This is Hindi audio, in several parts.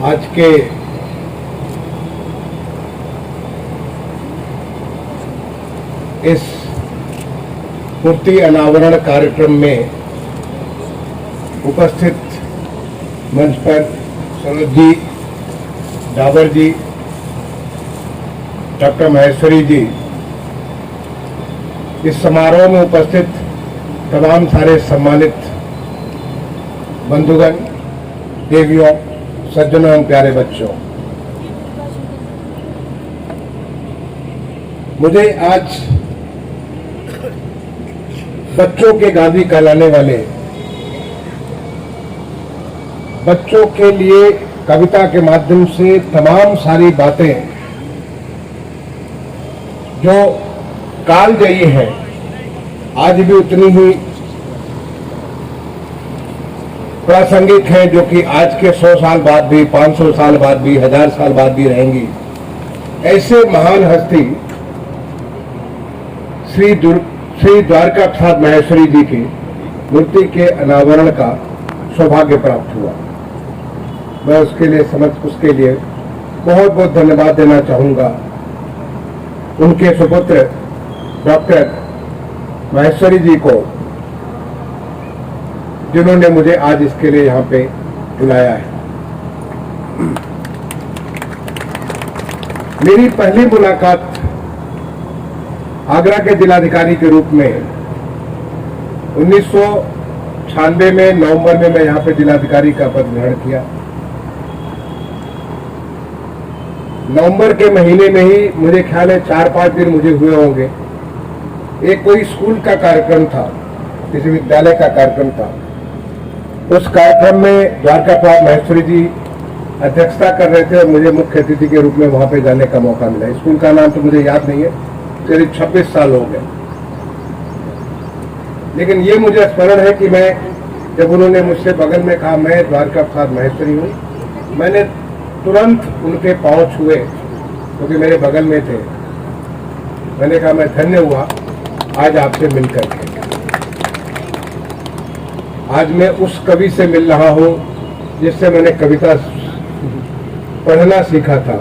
आज के इस मूर्ति अनावरण कार्यक्रम में उपस्थित मंच पर सरोज जी, डाबर जी, डॉक्टर महेश्वरी जी, इस समारोह में उपस्थित तमाम सारे सम्मानित बंधुगण, देवियों, सज्जनों एवं प्यारे बच्चों, मुझे आज बच्चों के गांधी कहलाने वाले बच्चों के लिए कविता के माध्यम से तमाम सारी बातें जो कालजयी हैं, आज भी उतनी ही प्रासंगिक हैं, जो कि आज के 100 साल बाद भी, 500 साल बाद भी, 1000 साल बाद भी रहेंगी। ऐसे महान हस्ती श्री द्वारका प्रसाद महेश्वरी जी की मूर्ति के अनावरण का सौभाग्य प्राप्त हुआ। मैं उसके लिए बहुत बहुत धन्यवाद देना चाहूंगा उनके सुपुत्र डॉक्टर महेश्वरी जी को, जिन्होंने मुझे आज इसके लिए यहाँ पे बुलाया है। मेरी पहली मुलाकात आगरा के जिलाधिकारी के रूप में 1996 में नवंबर में मैं यहाँ पे जिलाधिकारी का पद ग्रहण किया। नवंबर के महीने में ही मुझे ख्याल है 4-5 दिन मुझे हुए होंगे, एक कोई स्कूल का कार्यक्रम था, किसी विद्यालय का कार्यक्रम था। उस कार्यक्रम में द्वारका प्रसाद महेश्वरी जी अध्यक्षता कर रहे थे और मुझे मुख्य अतिथि के रूप में वहां पे जाने का मौका मिला। स्कूल का नाम तो मुझे याद नहीं है, करीब 26 साल हो गए, लेकिन ये मुझे स्मरण है कि मैं जब उन्होंने मुझसे बगल में कहा मैं द्वारका प्रसाद महेश्वरी हूँ, मैंने तुरंत उनके पांव छुए क्योंकि मेरे बगल में थे। मैंने कहा मैं धन्य हुआ आज आपसे मिलकर के। आज मैं उस कवि से मिल रहा हूं जिससे मैंने कविता पढ़ना सीखा था।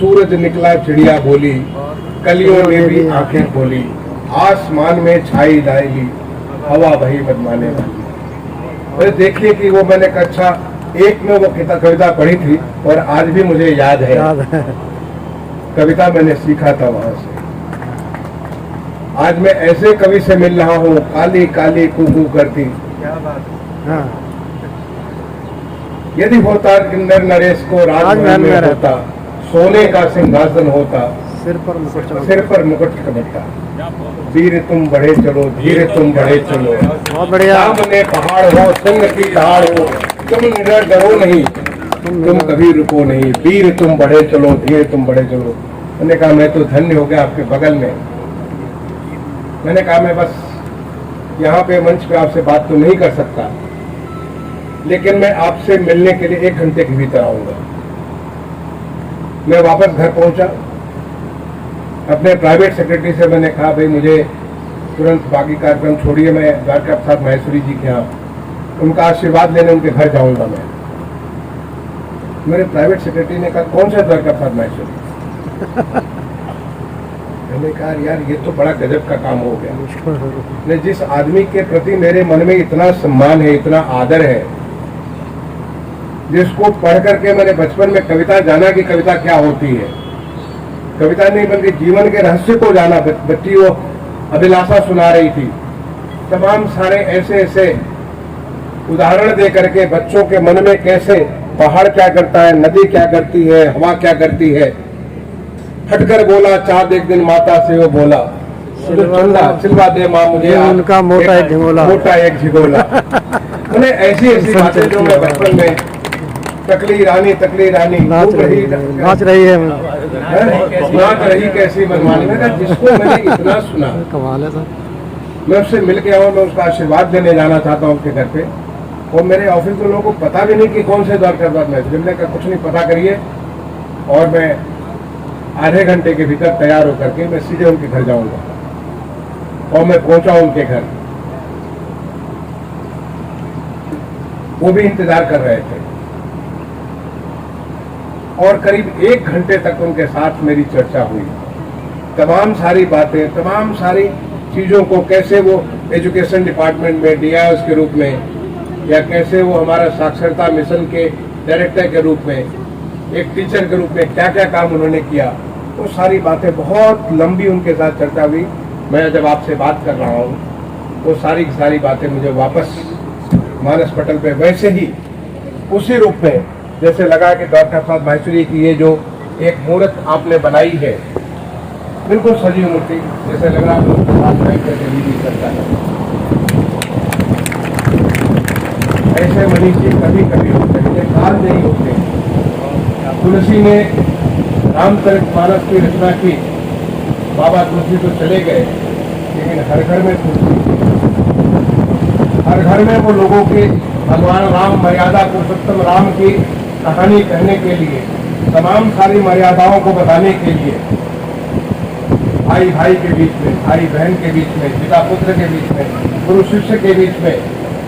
सूरज निकला चिड़िया बोली, कलियों ने भी आंखें खोली, आसमान में छाई लाएगी हवा भई मनमाने वाली। अरे देखिए कि वो मैंने कक्षा 1 में वो कविता पढ़ी थी और आज भी मुझे याद है। कविता मैंने सीखा था वहां से। आज मैं ऐसे कवि से मिल रहा हूँ, काली काली कूकू करती। क्या बात। यदि होता इंद्र नरेश को राजमहल में होता, सोने का सिंहासन होता, सिर पर मुकुट चमकता। वीर तुम बढ़े चलो, धीरे तुम बढ़े चलो, सामने पहाड़ हो, सिंह की दहाड़ हो, तुम निडर डरो नहीं, तुम कभी रुको नहीं। वीर तुम बढ़े चलो, धीरे तुम बढ़े चलो। मैंने कहा मैं तो धन्य हो गया आपके बगल में। मैंने कहा मैं बस यहाँ पे मंच पे आपसे बात तो नहीं कर सकता, लेकिन मैं आपसे मिलने के लिए 1 घंटे के भीतर आऊंगा। मैं वापस घर पहुंचा, अपने प्राइवेट सेक्रेटरी से मैंने कहा भाई मुझे तुरंत बाकी कार्यक्रम छोड़िए, मैं द्वारका प्रसाद महेश्वरी जी के यहाँ उनका आशीर्वाद लेने उनके घर जाऊंगा। मेरे प्राइवेट सेक्रेटरी ने कहा कौन सा द्वारका प्रसाद महेश्वरी? मैंने कहा यार ये तो बड़ा गजब का काम हो गया। जिस आदमी के प्रति मेरे मन में इतना सम्मान है, इतना आदर है, जिसको पढ़ करके मैंने बचपन में कविता जाना कि कविता क्या होती है, कविता नहीं बल्कि जीवन के रहस्य को जाना। बच्ची वो अभिलाषा सुना रही थी, तमाम सारे ऐसे ऐसे उदाहरण दे करके बच्चों के मन में कैसे पहाड़ क्या करता है, नदी क्या करती है, हवा क्या करती है। फटकर बोला चाँद एक दिन माता से वो बोला, सिलवा दे माँ मुझे उनका मोटा एक झिगोला। मैंने ऐसी ऐसी बातें जो मैं बचपन में तकली रानी नाच रही कैसी मनमानी। मैंने जिसको मैंने इतना सुना, कमाल है सर। मैं उससे मिल के आऊँ, मैं उसका आशीर्वाद लेने जाना चाहता हूँ उसके घर पे। और मेरे ऑफिस के लोगों को पता भी नहीं कि कौन से द्वारका प्रसाद महेश्वरी। मैंने कहा कुछ नहीं, पता करिए और मैं आधे घंटे के भीतर तैयार होकर के मैं सीधे उनके घर जाऊंगा। और मैं पहुंचा उनके घर, वो भी इंतजार कर रहे थे। और करीब 1 घंटे तक उनके साथ मेरी चर्चा हुई। तमाम सारी बातें, तमाम सारी चीज़ों को, कैसे वो एजुकेशन डिपार्टमेंट में डीआईओ के रूप में, या कैसे वो हमारा साक्षरता मिशन के डायरेक्टर के रूप में, एक टीचर के रूप में क्या क्या काम उन्होंने किया, वो सारी बातें, बहुत लंबी उनके साथ चर्चा हुई। मैं जब आपसे बात कर रहा हूँ वो सारी की सारी बातें मुझे वापस मानस पटल पे वैसे ही उसी रूप में जैसे लगा कि डॉक्टर प्रसाद माहेश्वरी की ये जो एक मूर्त आपने बनाई है, बिल्कुल सजीव मूर्ति, जैसे लग रहा है उसके साथ बैठ करके भी करता है। ऐसे मनीष जी कभी कभी होते हैं, काल नहीं होते। तुलसी ने रामचरितमानस की रचना की, बाबा तुलसी तो चले गए, लेकिन हर घर में तुलसी, हर घर में वो लोगों के भगवान राम, मर्यादा पुरुषोत्तम राम की कहानी कहने के लिए, तमाम सारी मर्यादाओं को बताने के लिए, भाई भाई के बीच में, भाई बहन के बीच में, पिता पुत्र के बीच में, गुरु शिष्य के बीच में,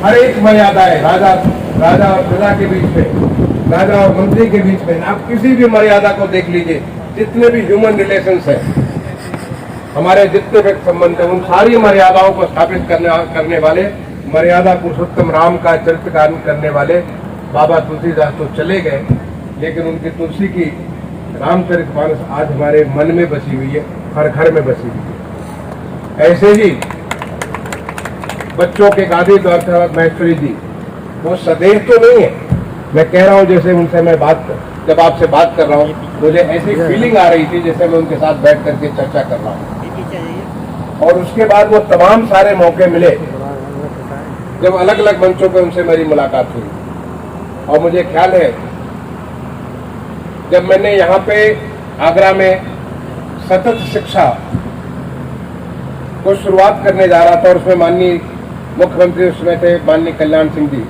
हर एक मर्यादा है। राजा और प्रजा के बीच में, राजा और मंत्री के बीच में, आप किसी भी मर्यादा को देख लीजिए, जितने भी ह्यूमन रिलेशंस हैं, हमारे जितने व्यक्ति संबंध है, उन सारी मर्यादाओं को स्थापित करने वाले, मर्यादा पुरुषोत्तम राम का चरित्रकार करने वाले बाबा तुलसीदास तो चले गए, लेकिन उनकी तुलसी की रामचरितमानस आज हमारे मन में बसी हुई है, हर घर में बसी हुई है। ऐसे ही बच्चों के गादी डॉक्टर माहेश्वरी जी, वो सदैव तो नहीं है, मैं कह रहा हूँ जैसे उनसे मैं जब आपसे बात कर रहा हूँ, मुझे ऐसी फीलिंग आ रही थी जैसे मैं उनके साथ बैठ करके चर्चा कर रहा हूँ। और उसके बाद वो तमाम सारे मौके मिले जब अलग अलग मंचों पे उनसे मेरी मुलाकात हुई। और मुझे ख्याल है जब मैंने यहाँ पे आगरा में सतत शिक्षा को शुरुआत करने जा रहा था, और उसमें माननीय मुख्यमंत्री उसमें थे माननीय कल्याण सिंह जी,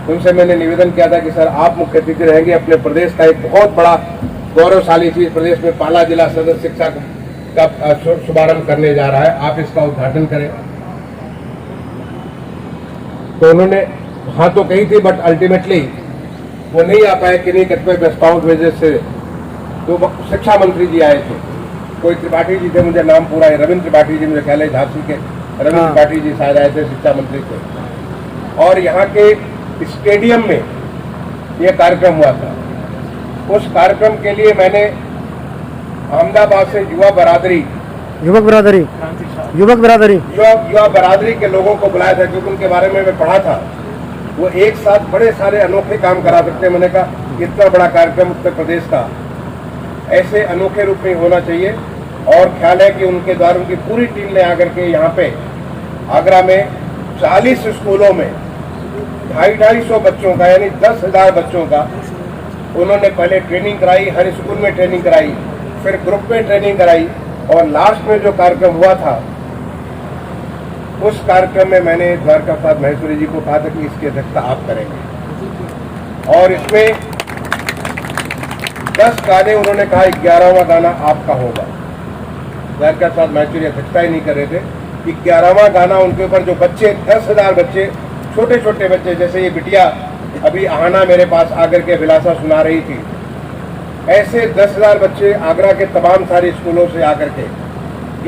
उनसे मैंने निवेदन किया था कि सर आप मुख्य अतिथि रहेंगे, अपने प्रदेश का एक बहुत बड़ा गौरवशाली चीज प्रदेश में पहला जिला सतत शिक्षा का शुभारंभ करने जा रहा है, आप इसका उद्घाटन करें। तो उन्होंने हाँ तो कही थी, बट अल्टीमेटली वो नहीं आ पाए, किन्हीं कतिपय व्यवस्थाओं की वजह से। तो शिक्षा मंत्री जी आए थे, कोई त्रिपाठी जी थे, मुझे नाम पूरा है, रविंद्र त्रिपाठी जी, मुझे ख्याल है झांसी के रविंद्र त्रिपाठी जी शायद आए थे, शिक्षा मंत्री थे। और यहाँ के स्टेडियम में यह कार्यक्रम हुआ था। उस कार्यक्रम के लिए मैंने अहमदाबाद से युवक बरादरी के लोगों को बुलाया था, क्योंकि उनके बारे में मैं पढ़ा था, वो एक साथ बड़े सारे अनोखे काम करा सकते हैं। मैंने कहा इतना बड़ा कार्यक्रम उत्तर प्रदेश का ऐसे अनोखे रूप में होना चाहिए। और ख्याल है कि उनके द्वारा उनकी पूरी टीम ने आकर के यहाँ पे आगरा में 40 स्कूलों में 250 बच्चों का, यानी 10,000 बच्चों का उन्होंने पहले ट्रेनिंग कराई, हर स्कूल में ट्रेनिंग कराई, फिर ग्रुप में ट्रेनिंग कराई, और लास्ट में जो कार्यक्रम हुआ था उस कार्यक्रम में मैंने द्वारका प्रसाद माहेश्वरी जी को कहा था कि इसकी अध्यक्षता आप करेंगे। और इसमें 10 गाने उन्होंने कहा, 11वां गाना आपका होगा। द्वारका प्रसाद माहेश्वरी अध्यक्षता ही नहीं कर रहे थे कि 11वां गाना उनके ऊपर जो बच्चे, 10,000 बच्चे, छोटे छोटे बच्चे, जैसे ये बिटिया अभी आहाना मेरे पास आकर के अभिलाषा सुना रही थी, ऐसे 10,000 बच्चे आगरा के तमाम सारे स्कूलों से आकर के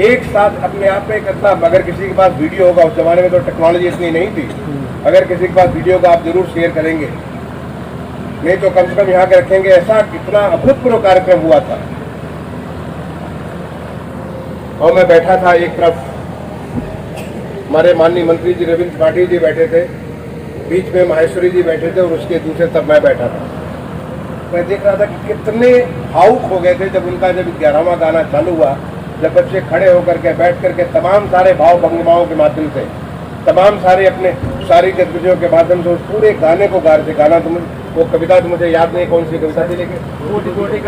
एक साथ अपने आप में कितना, अगर किसी के पास वीडियो होगा, उस जमाने में तो टेक्नोलॉजी इतनी नहीं थी, अगर किसी के पास वीडियो का आप जरूर शेयर करेंगे, नहीं तो कम से कम यहाँ के रखेंगे। ऐसा कितना अभूतपूर्व कार्यक्रम हुआ था। और मैं बैठा था, एक तरफ हमारे माननीय मंत्री जी रविंद्र त्रिपाठी जी बैठे थे, बीच में माहेश्वरी जी बैठे थे, और उसके दूसरे तरफ मैं बैठा था। मैं देख रहा था कि कितने भावुक हो गए थे जब उनका 11वां गाना चालू हुआ, जब बच्चे खड़े होकर के बैठ करके तमाम सारे भाव भंगिमाओं के माध्यम से, तमाम सारे अपने सारी गतिविधियों के माध्यम से उस पूरे गाने को गा रहे थे। गाना तो वो कविता तो मुझे याद नहीं कौन सी कविता थी, लेकिन कोटि कोटि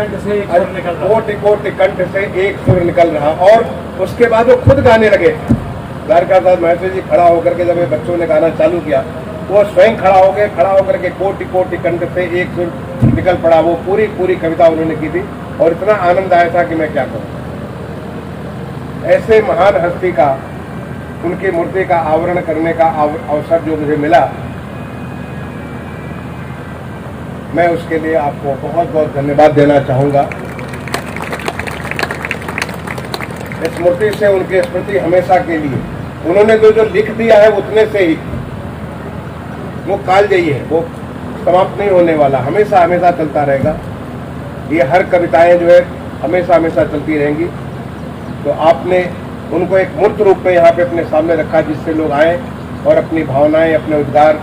कंठ से एक सुर निकल रहा। और उसके बाद वो खुद गाने लगे। द्वारका प्रसाद माहेश्वरी जी खड़ा होकर के, जब ये बच्चों ने गाना चालू किया, वो स्वयं खड़ा होकर के कोटि कोटि कंठ से एक सुर निकल पड़ा। वो पूरी कविता उन्होंने की थी, और इतना आनंद आया था कि मैं क्या कहूँ। ऐसे महान हस्ती का, उनकी मूर्ति का आवरण करने का अवसर जो मुझे मिला, मैं उसके लिए आपको बहुत बहुत धन्यवाद देना चाहूँगा। इस मूर्ति से उनके स्मृति हमेशा के लिए, उन्होंने जो लिख दिया है उतने से ही, वो कालजयी है, वो समाप्त नहीं होने वाला, हमेशा हमेशा चलता रहेगा। ये हर कविताएं जो है हमेशा हमेशा चलती रहेंगी। तो आपने उनको एक मूर्त रूप में यहाँ पे अपने सामने रखा, जिससे लोग आए और अपनी भावनाएं, अपने उद्गार,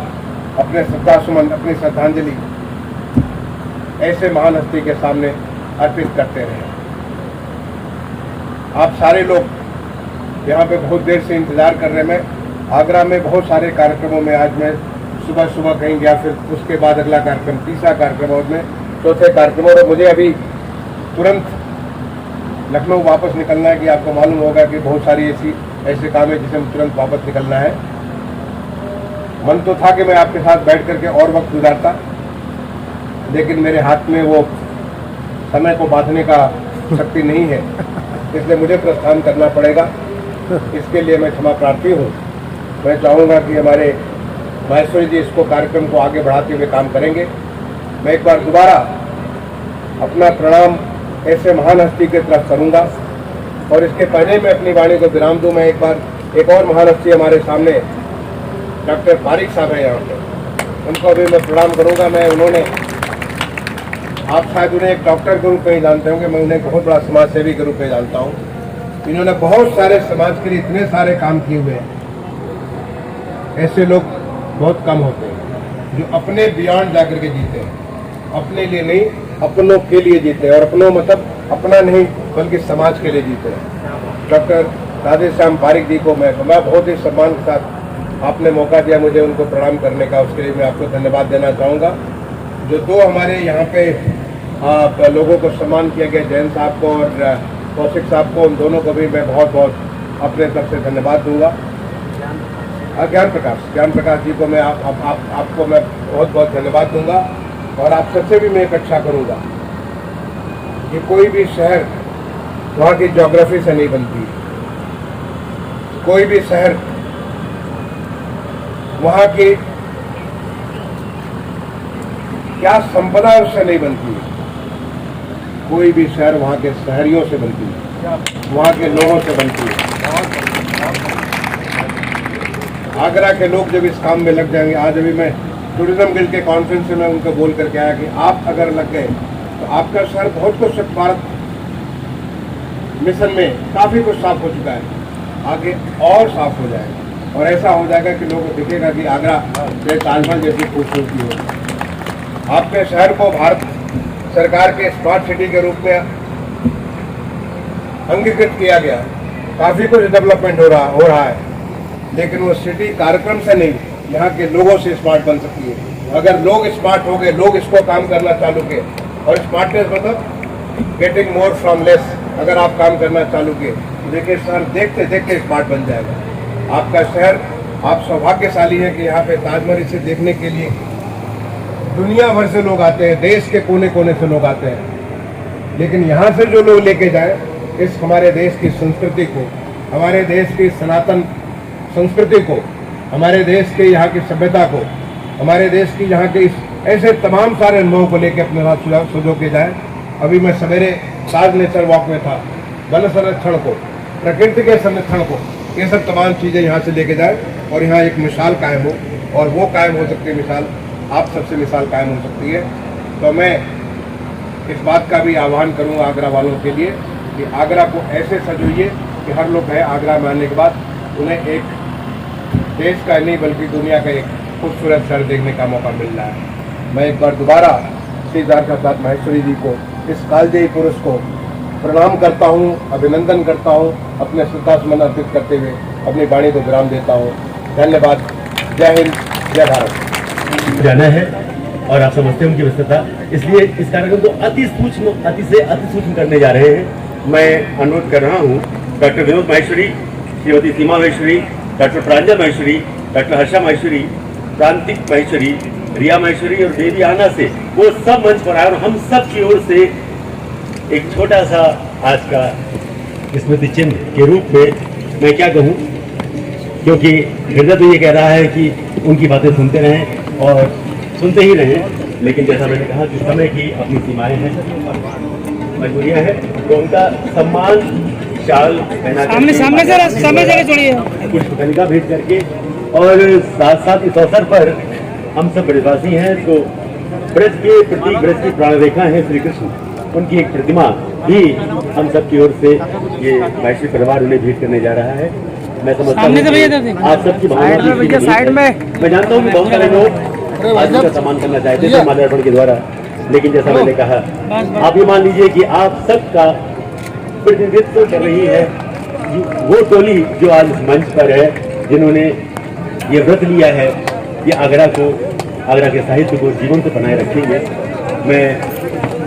अपने श्रद्धासुमन, अपनी श्रद्धांजलि ऐसे महान हस्ती के सामने अर्पित करते रहे। आप सारे लोग यहाँ पे बहुत देर से इंतजार कर रहे हैं। मैं आगरा में बहुत सारे कार्यक्रमों में, आज मैं सुबह सुबह कहीं गया, फिर उसके बाद अगला कार्यक्रम, तीसरा कार्यक्रम और मैं चौथे कार्यक्रम, और मुझे अभी तुरंत लखनऊ वापस निकलना है। कि आपको मालूम होगा कि बहुत सारी ऐसे काम है जिसे तुरंत वापस निकलना है। मन तो था कि मैं आपके साथ बैठ करके और वक्त गुजारता, लेकिन मेरे हाथ में वो समय को बांधने का शक्ति नहीं है, इसलिए मुझे प्रस्थान करना पड़ेगा। इसके लिए मैं क्षमा प्रार्थी हूँ। मैं चाहूँगा कि हमारे माहेश्वरी जी इसको कार्यक्रम को आगे बढ़ाते हुए काम करेंगे। मैं एक बार दोबारा अपना प्रणाम ऐसे महान हस्ती की तरफ करूँगा, और इसके पहले मैं अपनी वाणी को विराम दूँ। मैं एक बार एक और महान हस्ती हमारे सामने डॉक्टर पारिक साहब हैं यहाँ पे, उनको भी मैं प्रणाम करूँगा। आप शायद उन्हें एक डॉक्टर के रूप में ही जानते होंगे, मैं उन्हें बहुत बड़ा समाज सेवी के रूप में जानता हूँ। इन्होंने बहुत सारे समाज के लिए इतने सारे काम किए हुए हैं। ऐसे लोग बहुत कम होते हैं जो अपने बियॉन्ड जाकर के जीते हैं, अपने लिए नहीं, अपनों के लिए जीते हैं। और अपनों मतलब अपना नहीं, बल्कि समाज के लिए जीते हैं। डॉक्टर राधेश्याम पारिक जी को मैं बहुत ही सम्मान के साथ आपने मौका दिया मुझे उनको प्रणाम करने का, उसके लिए मैं आपको धन्यवाद देना चाहूँगा। जो दो हमारे यहाँ पे लोगों को सम्मान किया गया, जैन साहब को और कौशिक साहब को, उन दोनों को भी मैं बहुत बहुत अपने तरफ से धन्यवाद दूंगा। ज्ञान प्रकाश जी को मैं आपको मैं बहुत बहुत धन्यवाद दूंगा। और आप सबसे भी मैं अपेक्षा करूंगा कि कोई भी शहर वहाँ की ज्योग्राफी से नहीं बनती, कोई भी शहर वहाँ की क्या संपदा उससे नहीं बनती, कोई भी शहर वहाँ के शहरियों से बनती है, वहाँ के लोगों से बनती है। आगरा के लोग जब इस काम में लग जाएंगे, आज अभी मैं टूरिज्म गिल्ड के कॉन्फ्रेंस में उनको बोल करके आया कि आप अगर लग गए तो आपका शहर बहुत कुछ स्वच्छ भारत मिशन में काफ़ी कुछ साफ हो चुका है, आगे और साफ हो जाएगा। और ऐसा हो जाएगा कि लोगों को दिखेगा कि आगरा जैसे ताजमहल जैसी खूबसूरती हो। आपके शहर को भारत सरकार के स्मार्ट सिटी के रूप में अंगीकृत किया गया, काफ़ी कुछ डेवलपमेंट हो रहा है, लेकिन वो सिटी कार्यक्रम से नहीं, यहाँ के लोगों से स्मार्ट बन सकती है। अगर लोग स्मार्ट हो गए, लोग इसको काम करना चालू किए, और स्मार्टनेस मतलब गेटिंग मोर फ्रॉम लेस, अगर आप काम करना चालू किए, देखिए शहर देखते देखते स्मार्ट बन जाएगा। आपका शहर, आप सौभाग्यशाली हैं कि यहाँ पे ताजमहल इसे देखने के लिए दुनिया भर से लोग आते हैं, देश के कोने कोने से लोग आते हैं। लेकिन यहाँ से जो लोग लेके जाए इस हमारे देश की संस्कृति को, हमारे देश की सनातन संस्कृति को, हमारे देश के यहाँ की सभ्यता को, हमारे देश की यहाँ के इस ऐसे तमाम सारे अनुभवों को लेकर अपने साथ सुझो के जाए। अभी मैं सवेरे ताज नेचर वॉक में था, वन संरक्षण को, प्रकृति के संरक्षण को, ये सब तमाम चीज़ें यहाँ से लेके जाए और यहाँ एक मिसाल कायम हो, और वो कायम हो सकती है मिसाल, आप सबसे मिसाल कायम हो सकती है। तो मैं इस बात का भी आह्वान करूँगा आगरा वालों के लिए कि आगरा को ऐसे सजोइए कि हर लोग है आगरा में आने के बाद उन्हें एक देश का नहीं बल्कि दुनिया का एक खूबसूरत शहर देखने का मौका मिल रहा है। मैं एक बार दोबारा श्री द्वारका साथ माहेश्वरी जी को, इस कालजयी पुरुष को प्रणाम करता हूँ, अभिनंदन करता हूँ, अपने श्रद्धासुमन अर्पित करते हुए अपनी वाणी को विराम देता हूँ। धन्यवाद। जय हिंद, जय भारत। जाना है और आप समझते हैं उनकी व्यस्तता, इसलिए इस कार्यक्रम को अति सूक्ष्म करने जा रहे हैं। मैं अनुरोध कर रहा हूँ डॉक्टर विनोद माहेश्वरी, श्रीमती सीमा माहेश्वरी, डॉक्टर प्रांजल माहेश्वरी, डॉक्टर हर्षा माहेश्वरी, प्रांतिक माहेश्वरी, रिया माहेश्वरी और देवी आना से वो सब मंच पर आए और हम सब की ओर से एक छोटा सा आज का स्मृति चिन्ह के रूप में मैं क्या कहूँ, क्योंकि हृदय तो ये कह रहा है कि उनकी बातें सुनते रहें और सुनते ही रहें, लेकिन जैसा मैंने कहा कि समय की अपनी सीमाएं हैं, मजबूरियां हैं, तो उनका सम्मान शाल पहना सामने से छोड़िए पुष्पकलिका भेंट करके, और साथ साथ इस अवसर पर हम सब ब्रजवासी हैं तो ब्रज के प्रतीक, ब्रज की प्राण रेखा है श्री कृष्ण, उनकी एक प्रतिमा भी हम सब की ओर से ये वैश्विक परिवार उन्हें भेंट करने जा रहा है। मैं समझता हूँ आज सबकी भावना साइड में, मैं जानता हूँ कि बहुत सारे लोग आज का सम्मान करना चाहते थे माल्यार्पण के द्वारा, लेकिन जैसा मैंने कहा, आप ये मान लीजिए कि आप सबका प्रतिनिधित्व कर रही है वो टोली जो आज इस मंच पर है, जिन्होंने ये व्रत लिया है कि आगरा के साहित्य को जीवन से बनाए रखेंगे। मैं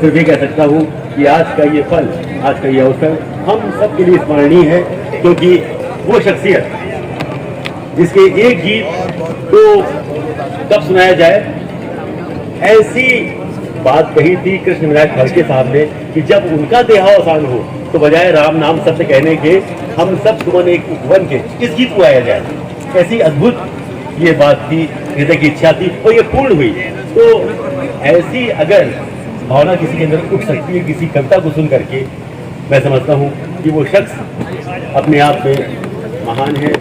सिर्फ ये कह सकता हूँ कि आज का ये पल, आज का ये अवसर हम सब के लिए स्मरणीय है, क्योंकि वो शख्सियत जिसके एक गीत को कब सुनाया जाए, ऐसी बात कही थी कृष्ण विनायक फड़के साहब ने कि जब उनका देहावसान हो तो बजाय राम नाम शब्द कहने के हम सब सुमन एक उपवन के इस गीत को गाया जाए। ऐसी अद्भुत ये बात थी, हृदय की इच्छा थी और ये पूर्ण हुई। तो ऐसी अगर भावना किसी के अंदर उठ सकती है किसी कविता को सुन करके, मैं समझता हूँ कि वो शख्स अपने आप में महान है।